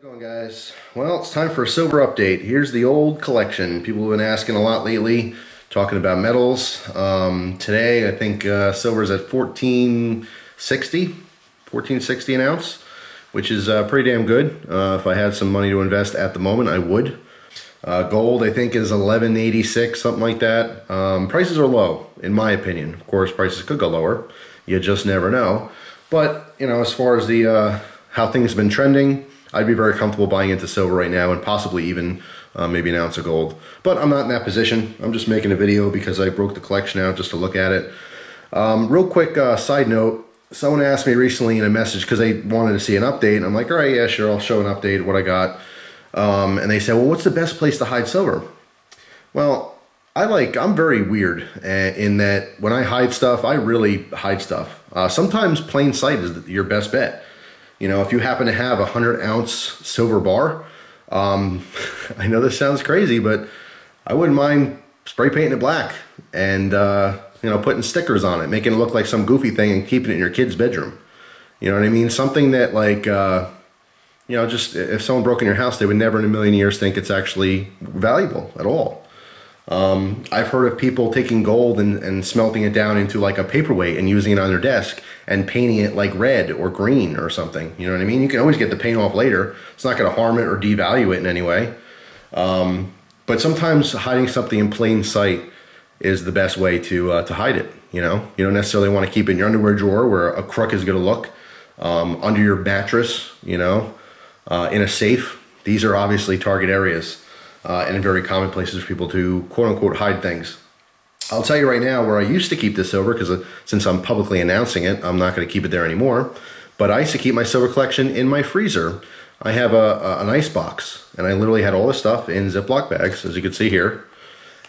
How's it going, guys? Well, it's time for a silver update. Here's the old collection. People have been asking a lot lately, talking about metals. Today, I think silver's at 1460 an ounce, which is pretty damn good. If I had some money to invest at the moment, I would. Gold, I think, is 1186, something like that. Prices are low, in my opinion. Of course, prices could go lower. You just never know. But, you know, as far as the how things have been trending, I'd be very comfortable buying into silver right now and possibly even maybe an ounce of gold. But I'm not in that position. I'm just making a video because I broke the collection out just to look at it. Real quick side note, someone asked me recently in a message because they wanted to see an update. And I'm like, all right, yeah, sure, I'll show an update of what I got. And they said, well, what's the best place to hide silver? Well, I'm very weird in that when I hide stuff, I really hide stuff. Sometimes plain sight is your best bet. You know, if you happen to have a 100-ounce silver bar, I know this sounds crazy, but I wouldn't mind spray painting it black and, you know, putting stickers on it, making it look like some goofy thing and keeping it in your kid's bedroom. You know what I mean? Something that, like, you know, just if someone broke in your house, they would never in a million years think it's actually valuable at all. I've heard of people taking gold and smelting it down into like a paperweight and using it on their desk and painting it like red or green or something. You know what I mean? You can always get the paint off later. It's not going to harm it or devalue it in any way. But sometimes hiding something in plain sight is the best way to hide it. You know, you don't necessarily want to keep it in your underwear drawer where a crook is going to look, under your mattress, you know, in a safe. These are obviously target areas. And very common places for people to quote-unquote hide things. I'll tell you right now where I used to keep this silver, because since I'm publicly announcing it, I'm not going to keep it there anymore. But I used to keep my silver collection in my freezer. I have an ice box, and I literally had all this stuff in Ziploc bags, as you can see here.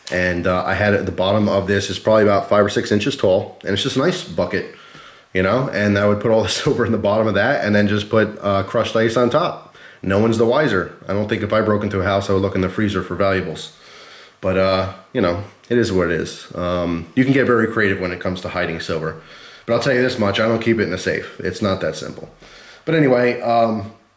And I had it at the bottom of this. It's probably about 5 or 6 inches tall, and it's just an ice bucket, you know. And I would put all the silver in the bottom of that, and then just put crushed ice on top. No one's the wiser. I don't think if I broke into a house, I would look in the freezer for valuables. But, you know, it is what it is. You can get very creative when it comes to hiding silver. But I'll tell you this much, I don't keep it in a safe. It's not that simple. But anyway,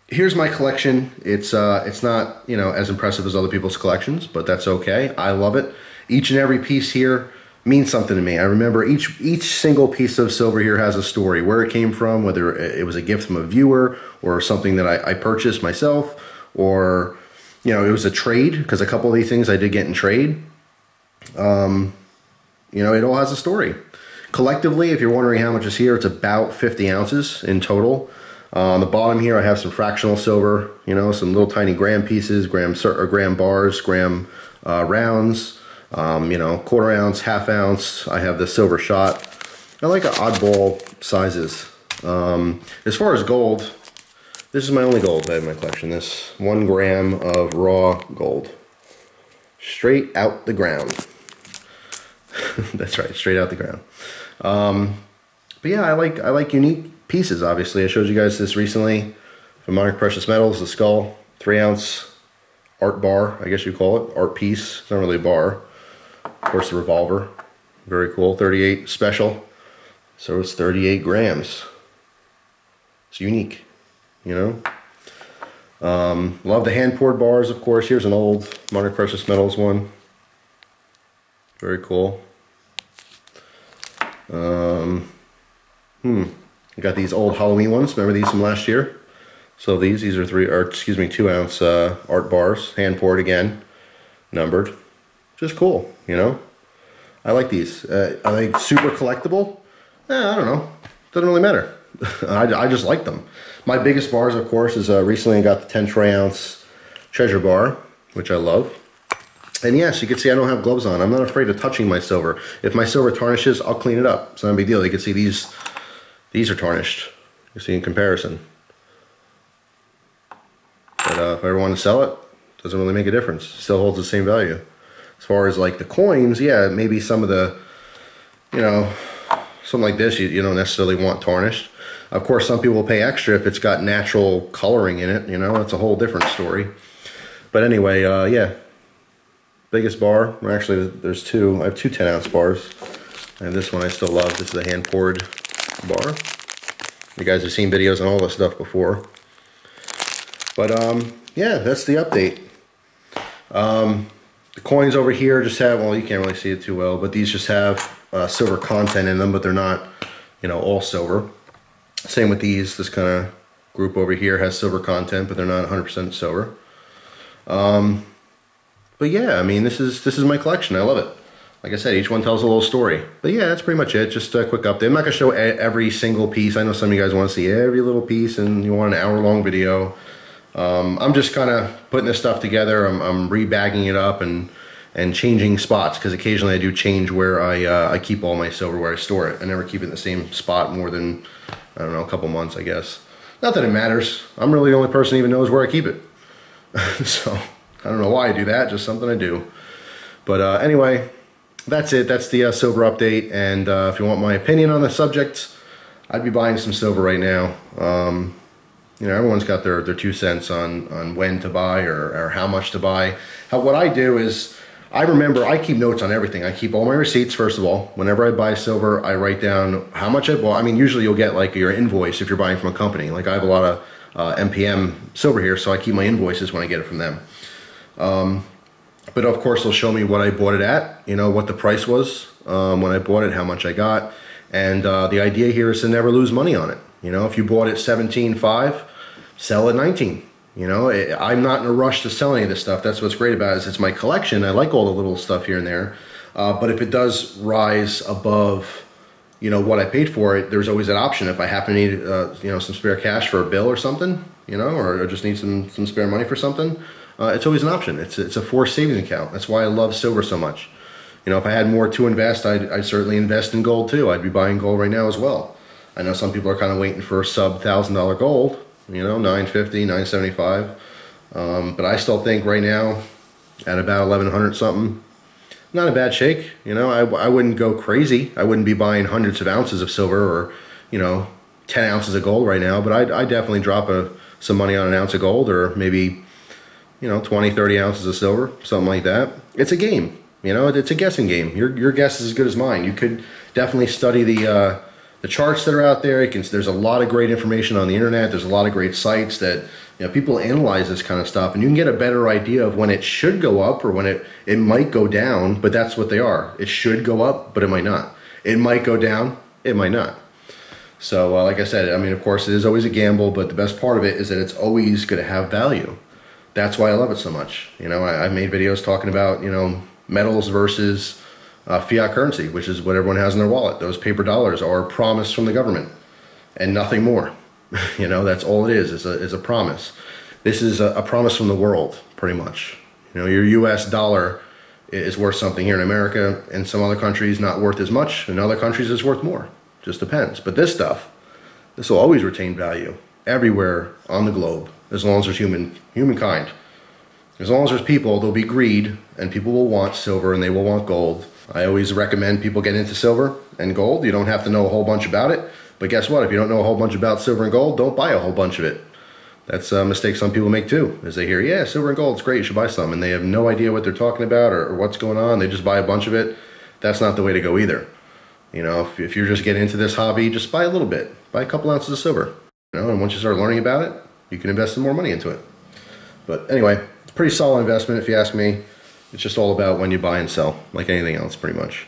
here's my collection. It's not, you know, as impressive as other people's collections, but that's okay. I love it. Each and every piece here means something to me. I remember each single piece of silver here has a story, where it came from, whether it was a gift from a viewer or something that I purchased myself, or, you know, it was a trade, because a couple of these things I did get in trade. You know, it all has a story. Collectively, if you're wondering how much is here, it's about 50 ounces in total. On the bottom here, I have some fractional silver, you know, some little tiny gram pieces, gram bars, gram rounds. You know, 1/4 ounce, 1/2 ounce. I have the silver shot. I like oddball sizes. As far as gold, this is my only gold I have in my collection. This 1 gram of raw gold. Straight out the ground. That's right, straight out the ground. But yeah, I like unique pieces, obviously. I showed you guys this recently from Monarch Precious Metals, the skull. 3 ounce art bar, I guess you call it. Art piece. It's not really a bar. Of course, the revolver, very cool, 38 special, so it's 38 grams. It's unique, you know. Love the hand-poured bars, of course. Here's an old Monarch Precious Metals one. Very cool. I got these old Halloween ones. Remember these from last year? So these are 2 ounce art bars, hand-poured again, numbered. Just cool, you know. I like these. Are they super collectible? I don't know. Doesn't really matter. I just like them. My biggest bars, of course, is recently I got the 10 troy ounce treasure bar, which I love. And yes, you can see I don't have gloves on. I'm not afraid of touching my silver. If my silver tarnishes, I'll clean it up. It's not a big deal. You can see these are tarnished. You see in comparison. But if I ever want to sell it, it doesn't really make a difference. It still holds the same value. As far as like the coins, yeah, maybe some of the, you know, something like this you don't necessarily want tarnished. Of course, some people will pay extra if it's got natural coloring in it, you know, that's a whole different story. But anyway, yeah, biggest bar, well, actually there's two, I have 2 10 ounce bars. And this one I still love. This is a hand poured bar. You guys have seen videos on all this stuff before. But yeah, that's the update. The coins over here just have, well, you can't really see it too well, but these just have silver content in them, but they're not, you know, all silver. Same with these. This kind of group over here has silver content, but they're not 100% silver. But yeah, I mean, this is my collection. I love it. Like I said, each one tells a little story. But yeah, that's pretty much it. Just a quick update. I'm not going to show every single piece. I know some of you guys want to see every little piece and you want an hour-long video. I'm just kind of putting this stuff together. I'm rebagging it up and changing spots, because occasionally I do change where I keep all my silver, where I store it. I never keep it in the same spot more than, I don't know, a couple months, I guess. Not that it matters. I'm really the only person who even knows where I keep it. So I don't know why I do that, just something I do. But anyway, that's it. That's the silver update. And if you want my opinion on the subject, I'd be buying some silver right now. You know, everyone's got their 2 cents on when to buy or how much to buy. What I do is, I keep notes on everything. I keep all my receipts, first of all. Whenever I buy silver, I write down how much I bought. I mean, usually you'll get like your invoice if you're buying from a company. Like I have a lot of MPM silver here, so I keep my invoices when I get it from them. But of course, they'll show me what I bought it at, you know, what the price was when I bought it, how much I got. And the idea here is to never lose money on it. You know, if you bought it 17.5, sell it 19. You know, I'm not in a rush to sell any of this stuff. That's what's great about it, is it's my collection. I like all the little stuff here and there. But if it does rise above, you know, what I paid for it, there's always that option. If I happen to need, you know, some spare cash for a bill or something, you know, or just need some spare money for something, it's always an option. It's a forced savings account. That's why I love silver so much. You know, if I had more to invest, I'd certainly invest in gold too. I'd be buying gold right now as well. I know some people are kind of waiting for sub $1,000 gold, you know, $950, $975. But I still think right now, at about 1,100 something, not a bad shake. You know, I wouldn't go crazy. I wouldn't be buying hundreds of ounces of silver or, you know, 10 ounces of gold right now. But I'd definitely drop some money on an ounce of gold, or maybe, you know, 20, 30 ounces of silver, something like that. It's a game. You know, it's a guessing game. Your guess is as good as mine. You could definitely study the charts that are out there. There's a lot of great information on the internet. There's a lot of great sites that, you know, people analyze this kind of stuff, and you can get a better idea of when it should go up or when it might go down. But that's what they are. It should go up, but it might not. It might go down. It might not. So like I said, I mean, of course, it is always a gamble, but the best part of it is that it's always going to have value. That's why I love it so much. You know, I've made videos talking about, you know, metals versus fiat currency, which is what everyone has in their wallet. Those paper dollars are a promise from the government and nothing more. You know, that's all it is a promise. This is a promise from the world, pretty much. You know, your US dollar is worth something here in America. In some other countries, not worth as much. In other countries, it's worth more. Just depends. But this stuff, this will always retain value everywhere on the globe, as long as there's humankind. As long as there's people, there'll be greed, and people will want silver and they will want gold. I always recommend people get into silver and gold. You don't have to know a whole bunch about it. But guess what? If you don't know a whole bunch about silver and gold, don't buy a whole bunch of it. That's a mistake some people make too, is they hear, yeah, silver and gold, it's great, you should buy some. And they have no idea what they're talking about or what's going on. They just buy a bunch of it. That's not the way to go either. You know, if you're just getting into this hobby, just buy a little bit. Buy a couple ounces of silver. You know, and once you start learning about it, you can invest some more money into it. But anyway, it's a pretty solid investment if you ask me. It's just all about when you buy and sell, like anything else pretty much.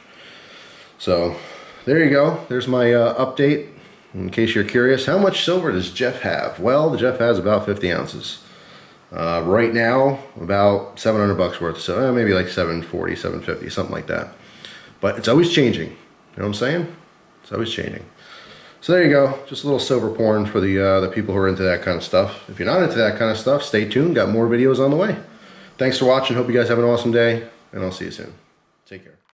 So there you go. There's my update. In case you're curious, how much silver does Jeff have? Well, Jeff has about 50 ounces. Right now, about 700 bucks worth. So maybe like 740, 750, something like that. But it's always changing. You know what I'm saying? It's always changing. So there you go. Just a little silver porn for the people who are into that kind of stuff. If you're not into that kind of stuff, stay tuned. Got more videos on the way. Thanks for watching. Hope you guys have an awesome day, and I'll see you soon. Take care.